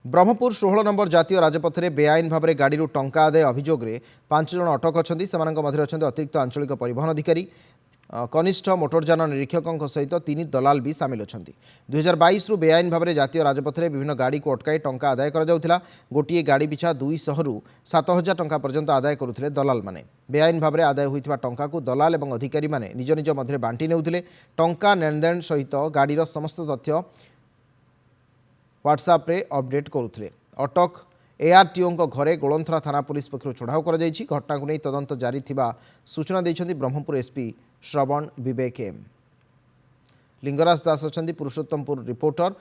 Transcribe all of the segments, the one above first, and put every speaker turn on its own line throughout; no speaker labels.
Brahmapur 16 number जातीय राजपथ में बेआईन भाव में गाड़ी टंका आदाय अभियोग में 5 जन अटक अच्छा मध्य अच्छा अतिरिक्त आंचलिक परिवहन अधिकारी कनिष्ठ मोटरयान निरीक्षकों सहित 3 दलाल भी सामिल अच्छा 2022 बेआईन भाव में जातीय राजपथ में विभिन्न गाड़ी को अटकाई टंका आदाय करा गोटे गाड़ी पिछा 200 रु 7,000 टंका पर्यंत आदाय करुले दलाल माने बेआईन भाव में आदाय होता टंका को दलाल और अधिकारी माने निज निज मध्य बांटी नेउथिले टंका लेनदेन सहित गाड़ीर समस्त तथ्य व्हाट्सएप रे अपडेट करुले अटक एआरटीओ घरे गोलंथरा थाना पुलिस पक्षर चढ़ाऊ कर घटना को नहीं तदंत जारी थिबा सूचना देइछन्ति ब्रह्मपुर एसपी श्रवण विवेक एम लिंगराज दास अच्छा पुरुषोत्तमपुर रिपोर्टर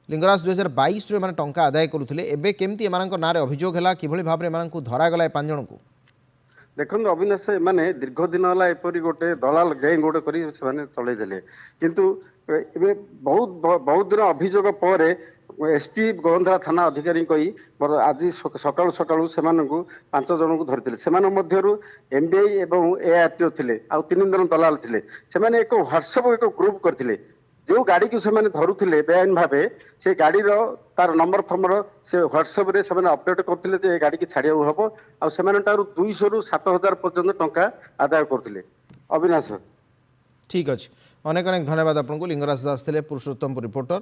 लिंगराज 2022 में टंका आदाय करुले एबे केमती एमानक नारे अभियोग है कि भाव में धरागला 5 जन को
देखो अविनाश मैंने दीर्घ दिन है एपरी गोटे दलाल गैंग गोटे कर चलते किंतु बहुत बहुत दिन अभियोग पर एसपी गोलंथरा थाना अधिकारी कही आज सकाळु सकाळु सेमानकु 5 जन को धरते से एमबीआई और एआरटीओ थे आ 3 जन दलाल थे से एक व्हाट्सएप एक ग्रुप करते जो गाड़ी को से धरुले बेआईन भावे से गाड़ी तार नंबर फंबर से व्हाट्सएप रे से अपडेट करते गाड़ी की छाड़िया हम और 200 रु 7,000 पर्यंत टंका आदाय करते अविनाश
ठीक अच्छे अनेक अनेक धन्यवाद आपको लिंगराज दास थे पुरुषोत्तमपुर रिपोर्टर